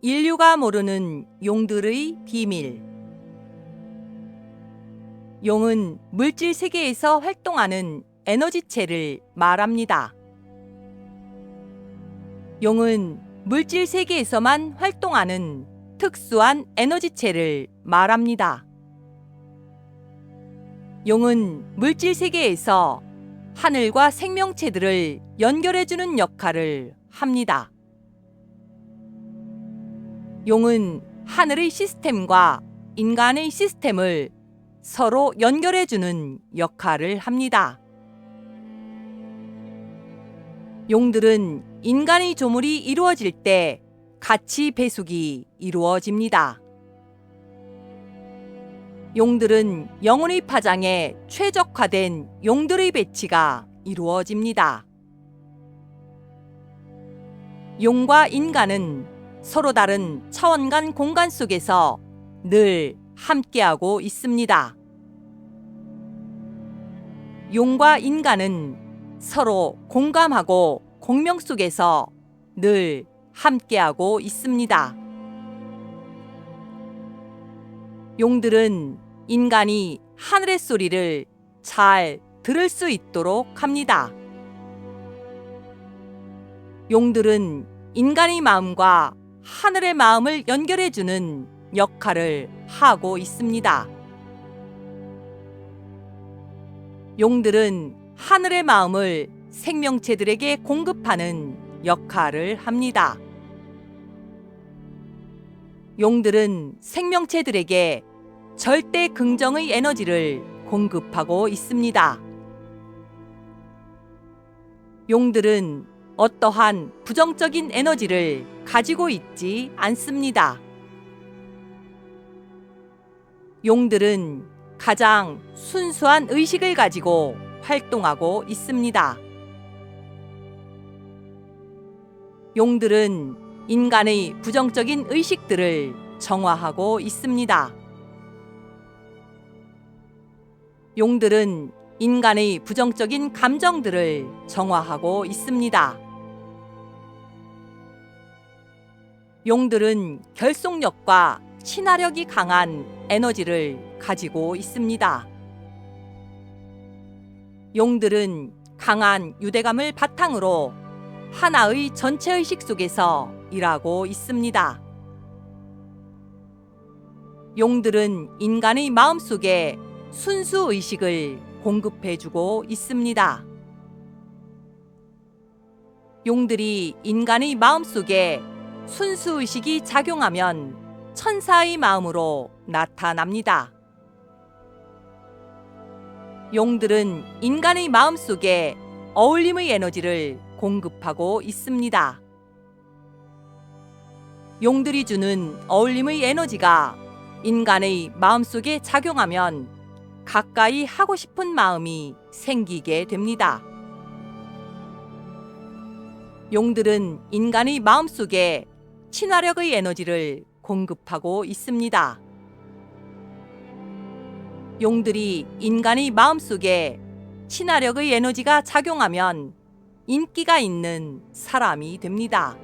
인류가 모르는 용들의 비밀. 용은 물질 세계에서 활동하는 에너지체를 말합니다. 용은 물질 세계에서만 활동하는 특수한 에너지체를 말합니다. 용은 물질 세계에서 하늘과 생명체들을 연결해주는 역할을 합니다. 용은 하늘의 시스템과 인간의 시스템을 서로 연결해주는 역할을 합니다. 용들은 인간의 조물이 이루어질 때 가치 배숙이 이루어집니다. 용들은 영혼의 파장에 최적화된 용들의 배치가 이루어집니다. 용과 인간은 서로 다른 차원 간 공간 속에서 늘 함께하고 있습니다. 용과 인간은 서로 공감하고 공명 속에서 늘 함께하고 있습니다. 용들은 인간이 하늘의 소리를 잘 들을 수 있도록 합니다. 용들은 인간의 마음과 하늘의 마음을 연결해주는 역할을 하고 있습니다. 용들은 하늘의 마음을 생명체들에게 공급하는 역할을 합니다. 용들은 생명체들에게 절대 긍정의 에너지를 공급하고 있습니다. 용들은 어떠한 부정적인 에너지를 가지고 있지 않습니다. 용들은 가장 순수한 의식을 가지고 활동하고 있습니다. 용들은 인간의 부정적인 의식들을 정화하고 있습니다. 용들은 인간의 부정적인 감정들을 정화하고 있습니다. 용들은 결속력과 친화력이 강한 에너지를 가지고 있습니다. 용들은 강한 유대감을 바탕으로 하나의 전체의식 속에서 일하고 있습니다. 용들은 인간의 마음속에 순수 의식을 공급해주고 있습니다. 용들이 인간의 마음속에 순수 의식이 작용하면 천사의 마음으로 나타납니다. 용들은 인간의 마음속에 어울림의 에너지를 공급하고 있습니다. 용들이 주는 어울림의 에너지가 인간의 마음속에 작용하면 가까이 하고 싶은 마음이 생기게 됩니다. 용들은 인간의 마음속에 친화력의 에너지를 공급하고 있습니다. 용들이 인간의 마음속에 친화력의 에너지가 작용하면 인기가 있는 사람이 됩니다.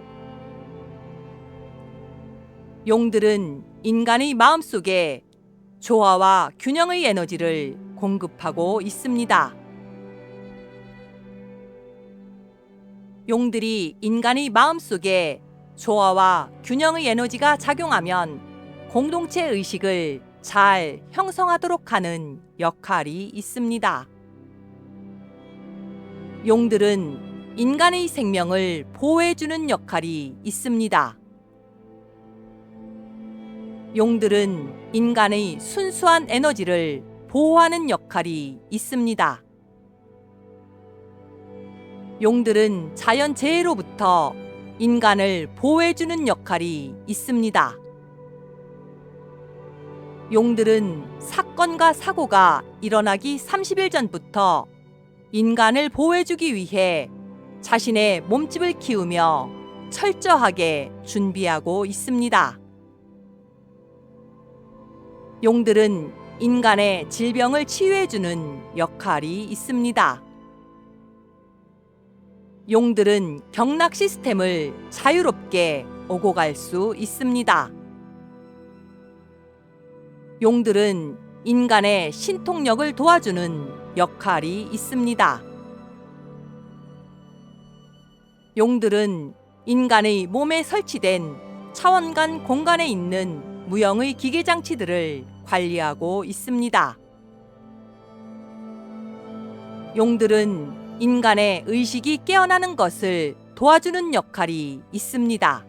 용들은 인간의 마음속에 조화와 균형의 에너지를 공급하고 있습니다. 용들이 인간의 마음속에 조화와 균형의 에너지가 작용하면 공동체 의식을 잘 형성하도록 하는 역할이 있습니다. 용들은 인간의 생명을 보호해주는 역할이 있습니다. 용들은 인간의 순수한 에너지를 보호하는 역할이 있습니다. 용들은 자연재해로부터 인간을 보호해주는 역할이 있습니다. 용들은 사건과 사고가 일어나기 30일 전부터 인간을 보호해주기 위해 자신의 몸집을 키우며 철저하게 준비하고 있습니다. 용들은 인간의 질병을 치유해주는 역할이 있습니다. 용들은 경락 시스템을 자유롭게 오고 갈 수 있습니다. 용들은 인간의 신통력을 도와주는 역할이 있습니다. 용들은 인간의 몸에 설치된 차원간 공간에 있는 무형의 기계장치들을 관리하고 있습니다. 용들은 인간의 의식이 깨어나는 것을 도와주는 역할이 있습니다.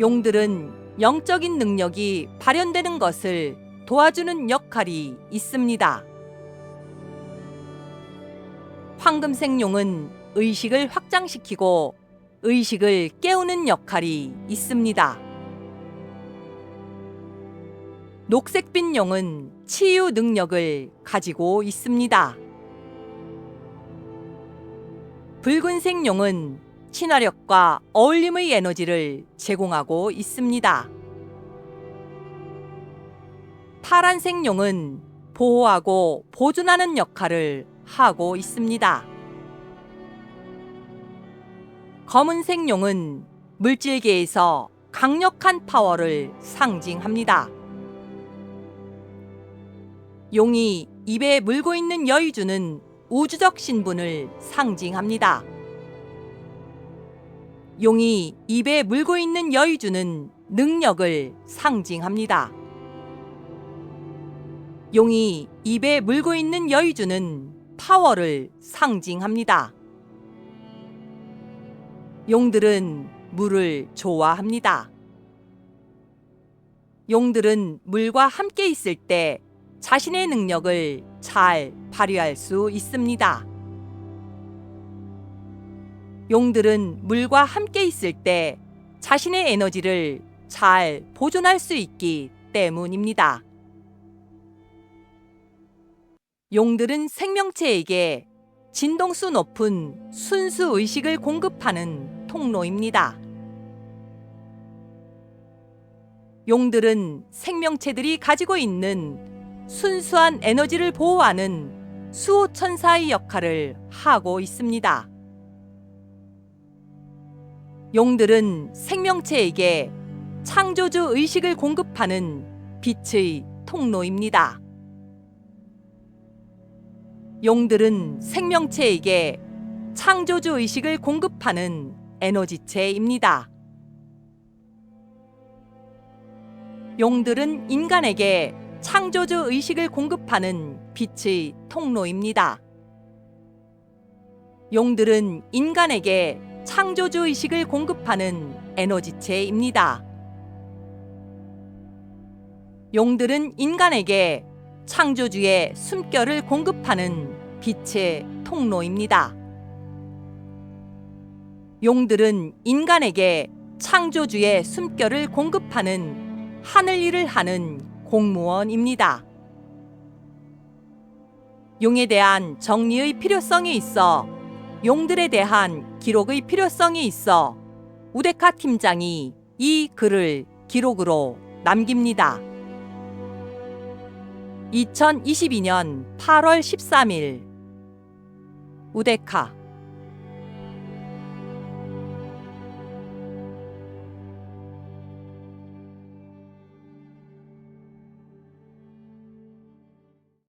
용들은 영적인 능력이 발현되는 것을 도와주는 역할이 있습니다. 황금색 용은 의식을 확장시키고 의식을 깨우는 역할이 있습니다. 녹색빛 용은 치유 능력을 가지고 있습니다. 붉은색 용은 친화력과 어울림의 에너지를 제공하고 있습니다. 파란색 용은 보호하고 보존하는 역할을 하고 있습니다. 검은색 용은 물질계에서 강력한 파워를 상징합니다. 용이 입에 물고 있는 여의주는 우주적 신분을 상징합니다. 용이 입에 물고 있는 여의주는 능력을 상징합니다. 용이 입에 물고 있는 여의주는 파워를 상징합니다. 용들은 물을 좋아합니다. 용들은 물과 함께 있을 때 자신의 능력을 잘 발휘할 수 있습니다. 용들은 물과 함께 있을 때 자신의 에너지를 잘 보존할 수 있기 때문입니다. 용들은 생명체에게 진동수 높은 순수 의식을 공급하는 통로입니다. 용들은 생명체들이 가지고 있는 순수한 에너지를 보호하는 수호천사의 역할을 하고 있습니다. 용들은 생명체에게 창조주 의식을 공급하는 빛의 통로입니다. 용들은 생명체에게 창조주 의식을 공급하는 에너지체입니다. 용들은 인간에게 창조주 의식을 공급하는 빛의 통로입니다. 용들은 인간에게 창조주 의식을 공급하는 에너지체입니다. 용들은 인간에게 창조주의 숨결을 공급하는 빛의 통로입니다. 용들은 인간에게 창조주의 숨결을 공급하는 하늘 일을 하는 공무원입니다. 용에 대한 정리의 필요성이 있어 용들에 대한 기록의 필요성이 있어 우데카 팀장이 이 글을 기록으로 남깁니다. 2022년 8월 13일 우데카